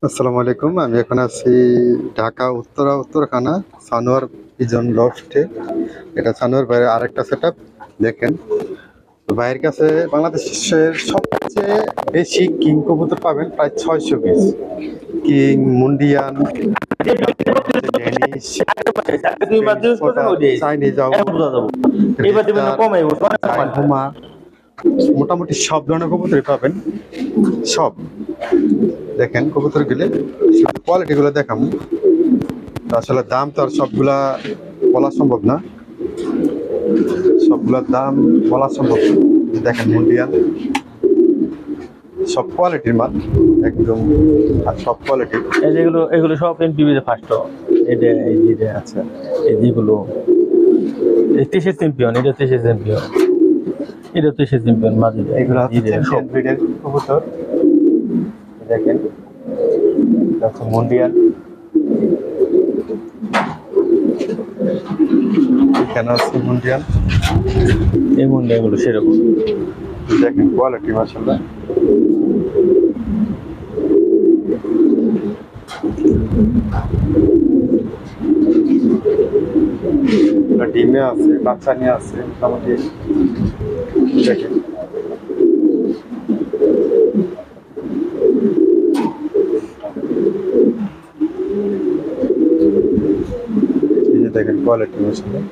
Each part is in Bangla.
আসসালামু আলাইকুম। আমি এখন আছি ঢাকা উত্তরখানা সানোয়ার পিজন লফটে। এটা সানোয়ার ভাইয়ের আরেকটা সেটআপ। দেখেন, ভাইয়ের কাছে বাংলাদেশের সবচেয়ে বেশি কিং কবুতর পাবেন, প্রায় 600 পিস। কিং, মুন্ডিয়ান, ড্যানিশ, চাইনিজ হুমা, মোটামুটি সব ধরনের কবুতরই পাবেন। সব দেখেন কবুতর গুলো, শুধু কোয়ালিটি গুলো দেখাম। আসলে দাম তো আর সবগুলা বলা সম্ভব না, সবগুলোর দাম বলা সম্ভব না। দেখেন মুন্ডিয়াল, সব কোয়ালিটির মাল, একদম সব কোয়ালিটির। এই যেগুলো এগুলো সব এমপিবিতে ফার্স্ট। এটা এই যে আচ্ছা, এই যেগুলো দেশের চ্যাম্পিয়ন, এটা দেশের চ্যাম্পিয়ন, এটা দেশের চ্যাম্পিয়ন মাঝে এগুলো হচ্ছে চ্যাম্পিয়ন ব্রিডের কবুতর। দেখেন মুন্ডিয়াল, এখানে আছে মুন্ডিয়াল। এই মুন্ডা এগুলো সেরকম। দেখেন কোয়ালিটি মাশাআল্লাহ। ডিমে আছে, বাচ্চা নিয়ে আছে মোটামুটি। দেখেন এই যে দেখেন কোয়ালিটি মাশাআল্লাহ।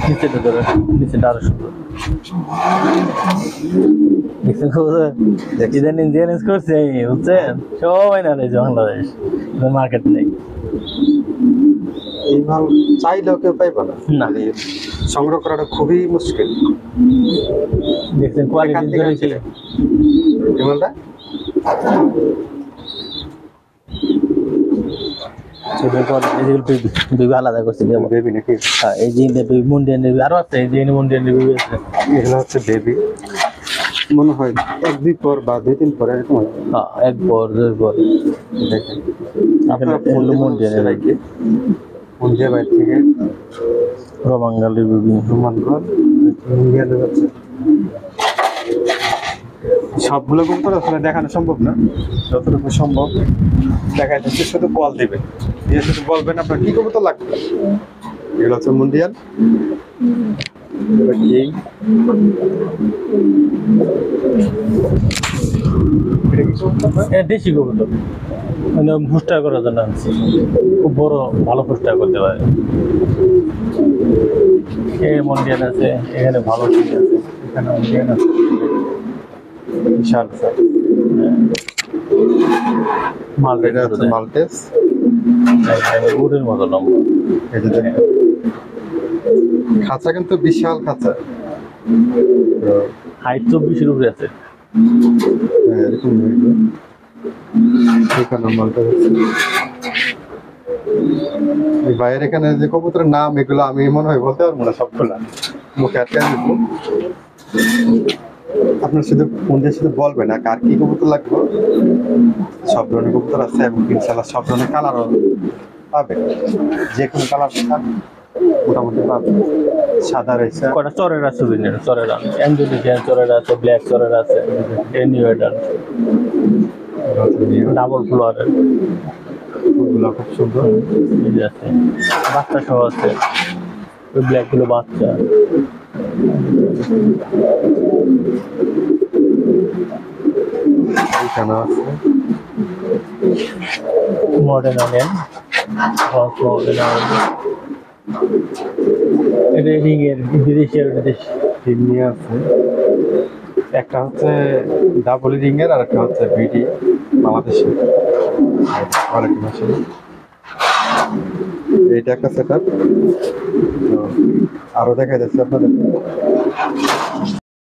নিচেটা ধরে, নিচেটা আরো সুন্দর। ইদানিং চ্যালেঞ্জ করছে বুঝছেন, সবাই না রয়েছে বাংলাদেশ, মার্কেট নেই। এই মাল চাইলেও কেউ পাইবে না, না, সংগ্রহ করাটা খুবই মুশকিল। দেখছেন কোয়ালিটি ধরে কি এই মালটা বেবি আলাদা করছে। বেবি নাকি? হ্যাঁ, এই যে মুন্ডিয়ান বেবি আরো আছে, এই যে মুন্ডিয়ান বেবি আছে। এগুলো হচ্ছে বেবি, মনে হয় 1-2 পর বা 2-3 পরে এরকম হয়। হ্যাঁ, এক পর দুই পর। দেখেন এখানে মুন্ডিয়ান মুন্ডিয়া বাইর থেকে রোমাঙ্গালি বেবি, রোমানগঞ্জ মুন্ডিয়ালের হচ্ছে। সবগুলো কবুতর আসলে দেখানো সম্ভব না, যতটুকু সম্ভব দেখা যাচ্ছে। শুধু কল দিবেন, দিয়ে শুধু বলবেন আপনার কি কবুতর লাগবে। এগুলো হচ্ছে মুন্ডিয়াল। দেশি কবুতর, মানে ফুস্টা করার জন্য আনছি। খুব বড়, ভালো ফুস্টা করতে পারে। মন্ডিয়ান আছে এখানে, ভালো ঠিক আছে। এখানে মন্ডিয়াল আছে, বিশাল মালটা হচ্ছে মাল্টেস। উডের মতো নম্বর। এই যে দেখেন খাঁচা কিন্তু বিশাল খাঁচা, হাইট 24-এর উপরে আছে। এরকম এখানে মালটা হচ্ছে বাইরে। এখানে যে কবুতরের নাম এগুলো আমি মনে হয় বলতে পারবো না সবগুলা, মুখে আটকে দেবো। আপনার শুধু ফোন দিয়ে শুধু বলবেন না কার কি কবুতর লাগবে। সব ধরনের কবুতর আছে এবং ইনশাল্লাহ সব ধরনের কালারও পাবে, যে কোনো কালার মোটামুটি পাবে। সাদা রয়েছে, কটা চরের আছে, চরের ইন্দোনেশিয়ান চরের আছে, ব্ল্যাক চরের আছে, নিউডার ডাবল ফ্লোয়ারের ফুলগুলো খুব সুন্দর। আছে, বাচ্চা সহ আছে। ওই ব্ল্যাক গুলো বাচ্চা। এখানে আছে মডার্ন আনেন, এটা রিংয়ের বিদেশি, টিম নিয়ে আছে। একটা হচ্ছে ডাবল রিং এর, আর একটা হচ্ছে বিডি বাংলাদেশের। কোয়ালিটি মাশাআল্লাহ। এইটা একটা সেটআপ। তো আরো দেখা যাচ্ছে আপনাদের।